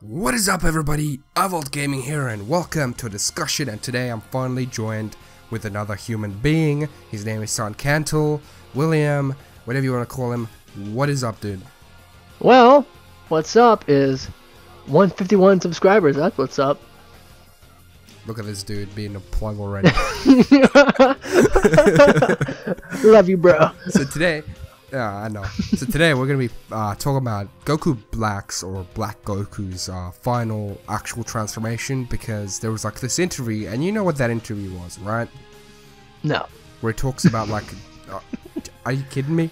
What is up, everybody? iVoltGaming here, and welcome to a discussion. And today I'm finally joined with another human being. His name is Son Cantal, William, whatever you want to call him. What is up, dude? Well, what's up is 151 subscribers. That's what's up. Look at this dude being a plug already. Love you, bro. So today, I know. So today we're gonna be talking about Goku Black's or Black Goku's final actual transformation, because there was like this interview, and you know what that interview was, right? No. Where it talks about like, are you kidding me?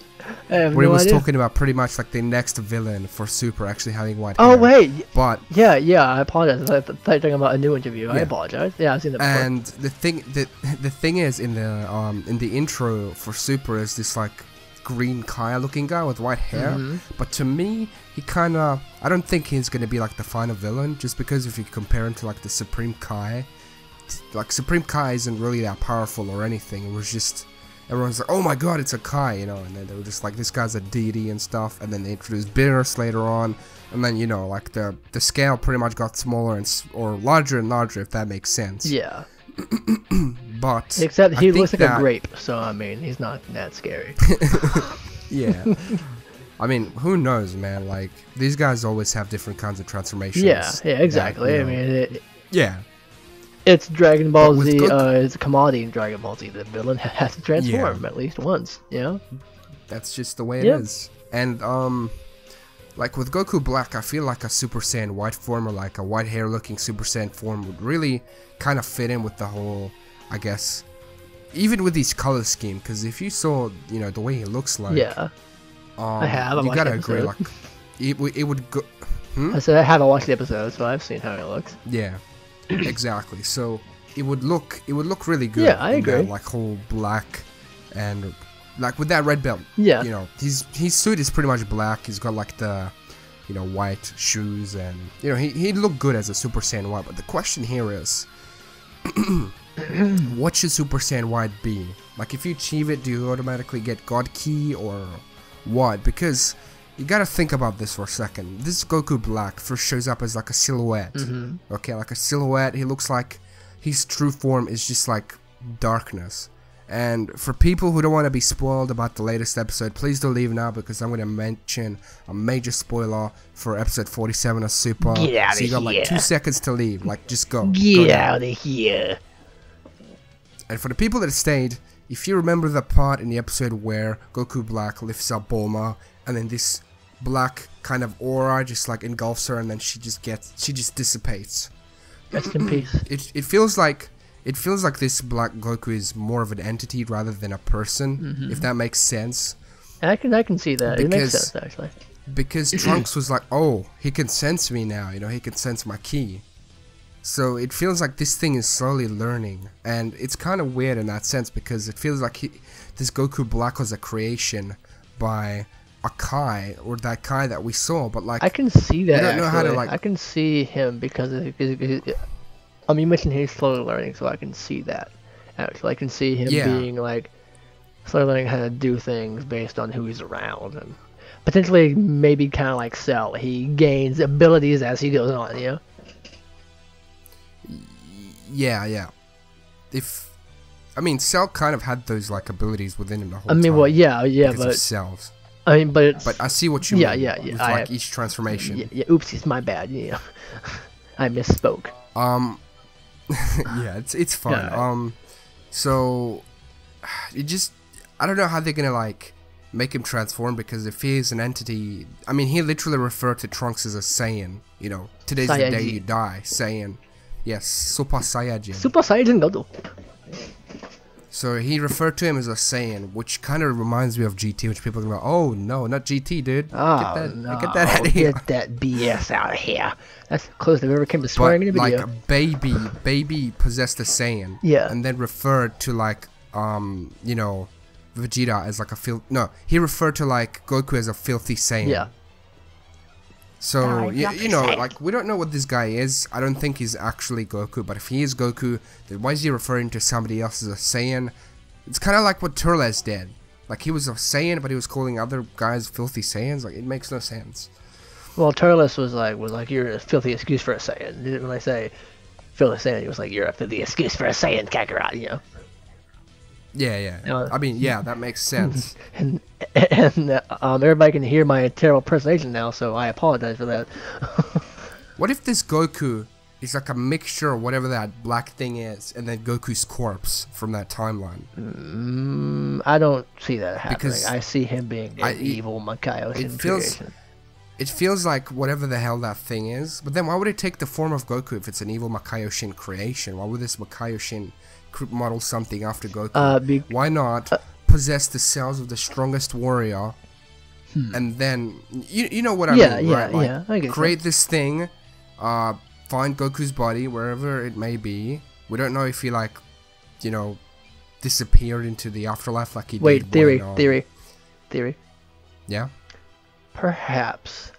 I have Where no he was idea. talking about pretty much like the next villain for Super actually having white Oh hair. wait. But Yeah. I apologize. I thought you were talking about a new interview. I Yeah. apologize. Yeah, I've seen that before. and the thing is, in the intro for Super is this like green Kaya looking guy with white hair. Mhm. But to me, he kind of, I don't think he's gonna be like the final villain, just because if you compare him to like the Supreme Kai, like Supreme Kai isn't really that powerful or anything. It was just, everyone's like, oh my god, it's a Kai, you know, and then they were just like, this guy's a deity and stuff. And then they introduced bitterness later on, and then, you know, like the scale pretty much got smaller and or larger and larger, if that makes sense. Yeah. But Except he I think looks like that, a grape, so I mean, he's not that scary. Yeah. I mean, who knows, man? Like, these guys always have different kinds of transformations. Yeah, exactly. that, you I know, mean, yeah. it's Dragon Ball But with Z. Goku- It's a commodity in Dragon Ball Z. The villain has to transform at least once. You know. That's just the way it Yep. is. And like with Goku Black, I feel like a Super Saiyan White form, or like a white hair looking Super Saiyan form, would really kind of fit in with the whole, I guess, even with his color scheme. Because if you saw, you know, the way he looks like, Yeah. I have. I you watched gotta the agree, episode. like it would go. I said I haven't watched the episode, so I've seen how it looks. Yeah, exactly. So it would look really good. Yeah, I in that, agree. like whole black, and like with that red belt. Yeah. You know, his suit is pretty much black. He's got like the, you know, white shoes, and you know he'd look good as a Super Saiyan White. But the question here is, what should Super Saiyan White be? Like, if you achieve it, do you automatically get God Key or what? Because you gotta think about this for a second. This Goku Black first shows up as like a silhouette. Okay, like a silhouette. He looks like his true form is just like darkness. And for people who don't want to be spoiled about the latest episode, please don't leave now, because I'm going to mention a major spoiler for episode 47 of Super. Get outta So you got like here. 2 seconds to leave. Like, just go. Go Get now. out of here. And for the people that stayed, if you remember the part in the episode where Goku Black lifts up Bulma, and then this black kind of aura just like engulfs her, and then she just dissipates. Rest in peace. It feels like this Black Goku is more of an entity rather than a person, if that makes sense. I can see that. It makes Because- sense actually. Because Trunks was like, oh, he can sense me now, you know, he can sense my ki. So it feels like this thing is slowly learning, and it's kind of weird in that sense, because it feels like this Goku Black was a creation by a Kai, or that Kai that we saw, but like, I can see that. don't know how to, actually. like- I can see him because I mean, you mentioned he's slowly learning, so I can see that. Actually, I can see him Yeah. being like slowly learning how to do things based on who he's around, and potentially maybe kind of like Cell. He gains abilities as he goes on. You know. yeah. I mean, Cell kind of had those like abilities within him the whole I mean, time. well, yeah, because but of cells. I mean, but it's But I see what you Yeah, mean. yeah, With I- like each transformation. yeah, oopsies, my bad. Yeah, I misspoke. Yeah, it's fine. Yeah. So it just, I don't know how they're gonna like make him transform, because if he is an entity, I mean, he literally referred to Trunks as a Saiyan. You know, today's the day Saiyajin. you die, Saiyan. Yes, Super Saiyajin. Super Saiyan Goku. So he referred to him as a Saiyan, which kind of reminds me of GT, which people are going, oh no, not GT, dude. Oh, no. Get that out of here. Get that BS out of here. That's the closest I've ever came to swearing in a Like video. a baby possessed a Saiyan. Yeah. And then referred to like, you know, Vegeta as like he referred to like Goku as a filthy Saiyan. Yeah. So, you know, like, we don't know what this guy is. I don't think he's actually Goku, but if he is Goku, then why is he referring to somebody else as a Saiyan? It's kind of like what Turles did. Like, he was a Saiyan, but he was calling other guys filthy Saiyans. Like, it makes no sense. Well, Turles was like you're a filthy excuse for a Saiyan. When I say filthy Saiyan, he was like you're a filthy excuse for a Saiyan, Kakarot. You know. Yeah. I mean, yeah, that makes sense. And everybody can hear my terrible impersonation now, so I apologize for that. What if this Goku is like a mixture of whatever that black thing is, and then Goku's corpse from that timeline? I don't see that happening. Because I see him being an evil Makaioshin creation. It feels like whatever the hell that thing is, but then why would it take the form of Goku if it's an evil Makaioshin creation? Why would this Makaioshin model something after Goku? Why not possess the cells of the strongest warrior, and then you know what I mean, right? Like, I get create this thing, find Goku's body wherever it may be. We don't know if he like, you know, disappeared into the afterlife like he did. Wait, theory. Yeah. Perhaps,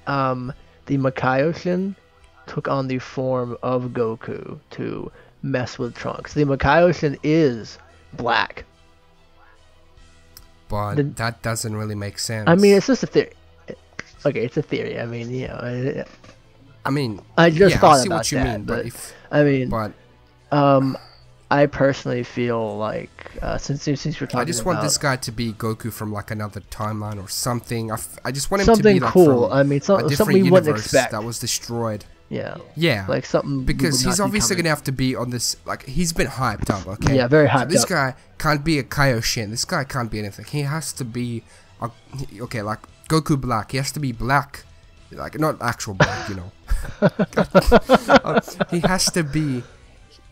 the Makaioshin took on the form of Goku to mess with Trunks. The Makaioshin is black. But that doesn't really make sense. I mean, it's just a theory. Okay, it's a theory. I mean, you know. I just thought I see about what you that, mean, but I personally feel like since we're talking about, I just want this guy to be Goku from like another timeline or something. I just want him something to be like cool. From I mean, a something different we wouldn't universe expect. that was destroyed. Yeah, like something because he's obviously gonna have to be on this. Like he's been hyped up. Okay. Yeah, very hyped so this up. guy can't be a Kaioshin. This guy can't be anything. He has to be okay, like Goku Black. He has to be black, like not actual black, you know. He has to be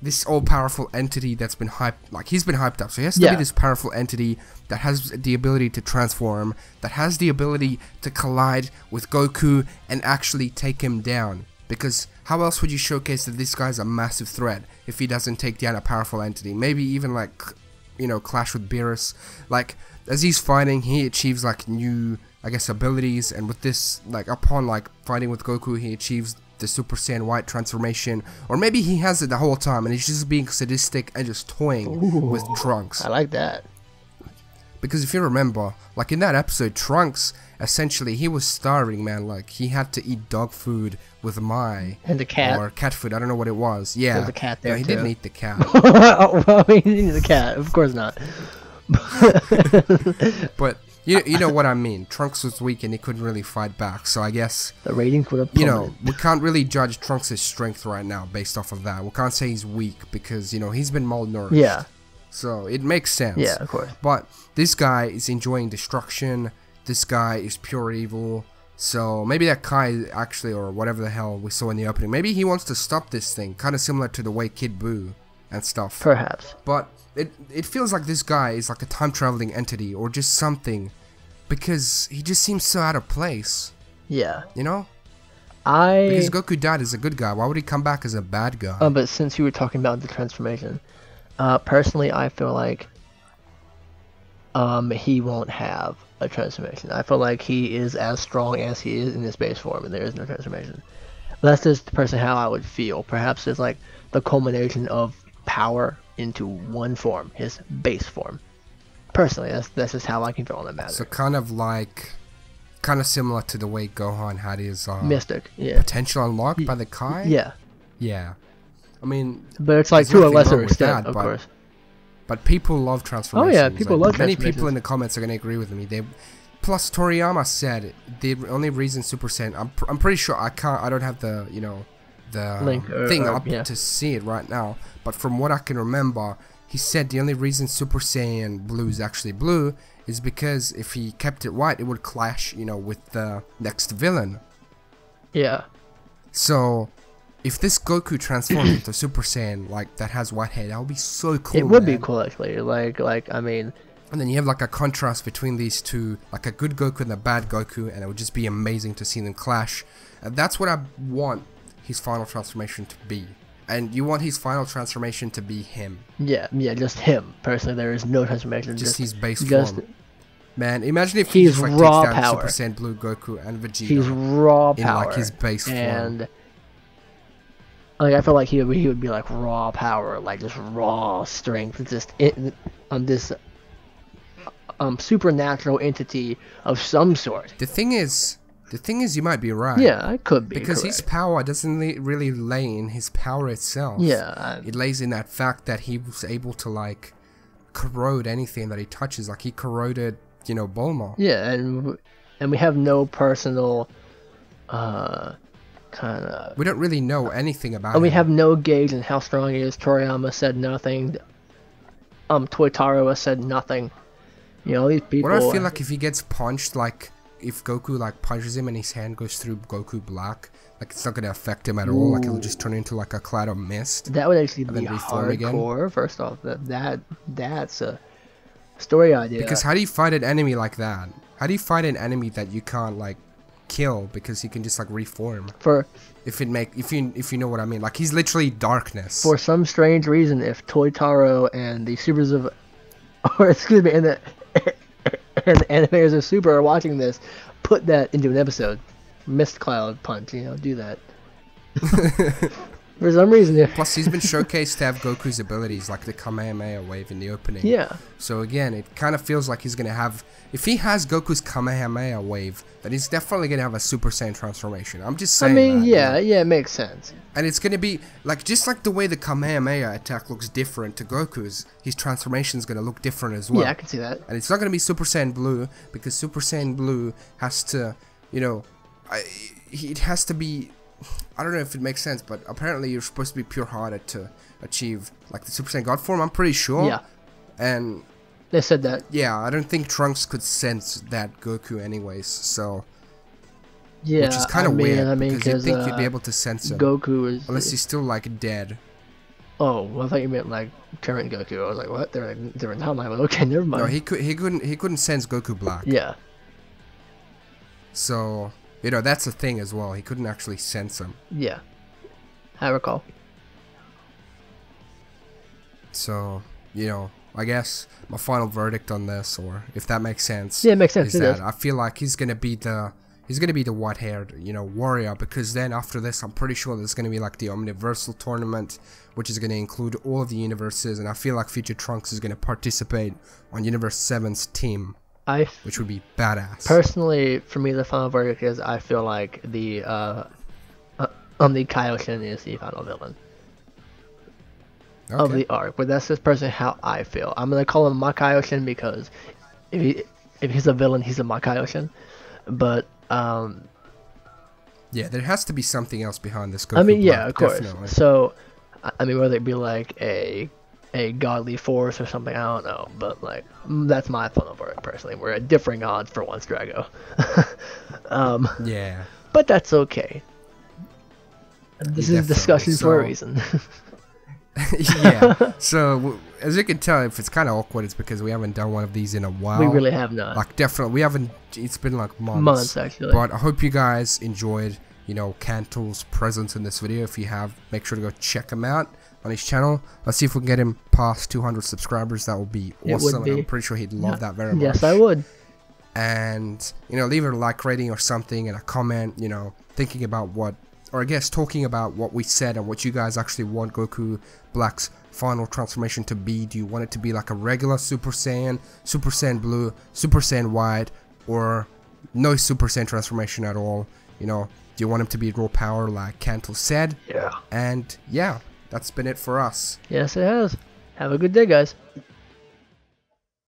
this all-powerful entity that's been hyped. Like he's been hyped up, so he has to be this powerful entity that has the ability to transform, that has the ability to collide with Goku and actually take him down. Because how else would you showcase that this guy's a massive threat if he doesn't take down a powerful entity? Maybe even like, you know, clash with Beerus. Like as he's fighting, he achieves like new, I guess, abilities, and with this, like upon like fighting with Goku, he achieves the Super Saiyan White transformation, or maybe he has it the whole time and he's just being sadistic and just toying with Trunks. I like that. Because if you remember, like in that episode, Trunks, essentially, he was starving, man. Like, he had to eat dog food with Mai. And the cat. Or cat food, I don't know what it was. Yeah. There's a cat there, he too. didn't eat the cat. Well, he didn't eat the cat. Of course not. But, you know what I mean. Trunks was weak and he couldn't really fight back. So I guess, the ratings would have you know, we can't really judge Trunks' strength right now based off of that. We can't say he's weak because, you know, he's been malnourished. Yeah. So it makes sense. Yeah, of course. But this guy is enjoying destruction. This guy is pure evil. So maybe that Kai actually, or whatever the hell we saw in the opening, maybe he wants to stop this thing, kind of similar to the way Kid Buu and stuff. Perhaps. But it feels like this guy is like a time traveling entity or just something, because he just seems so out of place. Yeah. You know? Because Goku died as a good guy. Why would he come back as a bad guy? But since you were talking about the transformation, personally, I feel like he won't have a transformation. I feel like he is as strong as he is in his base form, and there is no transformation. That's just personally how I would feel. Perhaps it's like the culmination of power into one form, his base form. Personally, that's just how I can feel on that matter. So kind of similar to the way Gohan had his Mystic, yeah, potential unlocked by the Kai. Yeah. I mean, but it's like to a lesser extent, of course. But people love transformations. Oh yeah, people love transformations. Many people in the comments are gonna agree with me. Plus Toriyama said the only reason Super Saiyan. I'm pretty sure I don't have the the link thing up to see it right now. But from what I can remember, he said the only reason Super Saiyan Blue is actually blue is because if he kept it white, it would clash, you know, with the next villain. Yeah. So if this Goku transformed into Super Saiyan, like, that has white hair, that would be so cool. It would be cool, actually. Like, I mean... And then you have, like, a contrast between these two, like a good Goku and a bad Goku, and it would just be amazing to see them clash. And that's what I want his final transformation to be. And you want his final transformation to be him. Yeah, just him. Personally, there is no transformation. Just his base form. Man, imagine if he's he just, like, raw takes down power. Super Saiyan Blue Goku and Vegeta. He's raw power. In, like, his base form. And... like, I feel like he would be like raw power, like just raw strength, just this supernatural entity of some sort. The thing is, The thing is, you might be right. Yeah, I could be because correct. his power doesn't really lay in his power itself. Yeah, it lays in that fact that he was able to like corrode anything that he touches. Like he corroded, you know, Bulma. Yeah, and we have no personal kind of. We don't really know anything about him. And we have no gauge in how strong he is. Toriyama said nothing. Toyotaro has said nothing. You know, these people. What I feel like if he gets punched, like if Goku like punches him and his hand goes through Goku Black, like it's not gonna affect him at all. Like it'll just turn into like a cloud of mist. That would actually and be then reform hardcore. again. First off, that's a story idea. Because how do you fight an enemy like that? How do you fight an enemy that you can't like kill because he can just like reform? If you know what I mean, like he's literally darkness. For some strange reason, if Toyotaro and the Supers of, or excuse me, and the animators of Super are watching this, put that into an episode. Mist Cloud Punch, you know, do that. For some reason, Plus, he's been showcased to have Goku's abilities, like the Kamehameha wave in the opening. Yeah. So again, it kind of feels like he's gonna have. If he has Goku's Kamehameha wave, then he's definitely gonna have a Super Saiyan transformation. I'm just saying. I mean, that, yeah, it makes sense. And it's gonna be like just like the way the Kamehameha attack looks different to Goku's, his transformation is gonna look different as well. Yeah, I can see that. And it's not gonna be Super Saiyan Blue because Super Saiyan Blue has to, you know, it has to be. I don't know if it makes sense, but apparently you're supposed to be pure-hearted to achieve like the Super Saiyan God form. I'm pretty sure. Yeah. And they said that. Yeah, I don't think Trunks could sense that Goku anyways. So. Yeah, which is kind of weird. I mean, because you'd think you'd be able to sense him. Goku is. Unless he's still like dead. Oh, well, I thought you meant like current Goku. I was like, what? They're like different timeline. Like, okay, never mind. No, he couldn't sense Goku Black. Yeah. So. You know, that's the thing as well. He couldn't actually sense him. Yeah. I recall. So, you know, I guess my final verdict on this, or if that makes sense. Yeah, it makes sense. Is that I feel like he's gonna be the white-haired, you know, warrior, because then after this, I'm pretty sure there's gonna be like the Omniversal tournament, which is gonna include all of the universes, and I feel like Future Trunks is gonna participate on Universe 7's team. Which would be badass. Personally, for me, the final verdict is I feel like the Kaioshin is the final villain of the arc. But that's just personally how I feel. I'm gonna call him my Kaioshin because if he's a villain, he's a my Kaioshin. But yeah, there has to be something else behind this Goku I mean, yeah, Black, of course. definitely. So, I mean, whether it be like a godly force or something, I don't know, but like that's my final verdict personally. We're at differing odds for once, Drago. Yeah, but that's okay. This is a discussion for a reason. Yeah. So as you can tell, if it's kind of awkward, it's because we haven't done one of these in a while. We really have not. Like definitely, we haven't. It's been like months. Months actually. But I hope you guys enjoyed, you know, Cantal's presence in this video. If you have, make sure to go check him out on his channel. Let's see if we can get him past 200 subscribers. That would be awesome. And I'm pretty sure he'd love that very much. Yes, I would. And, you know, leave a like rating or something and a comment, you know, thinking about what, or I guess talking about what we said and what you guys actually want Goku Black's final transformation to be. Do you want it to be like a regular Super Saiyan Blue, Super Saiyan White, or no Super Saiyan transformation at all? You know, do you want him to be raw power like Cantal said? Yeah. And yeah, that's been it for us. Yes, it has. Have a good day, guys.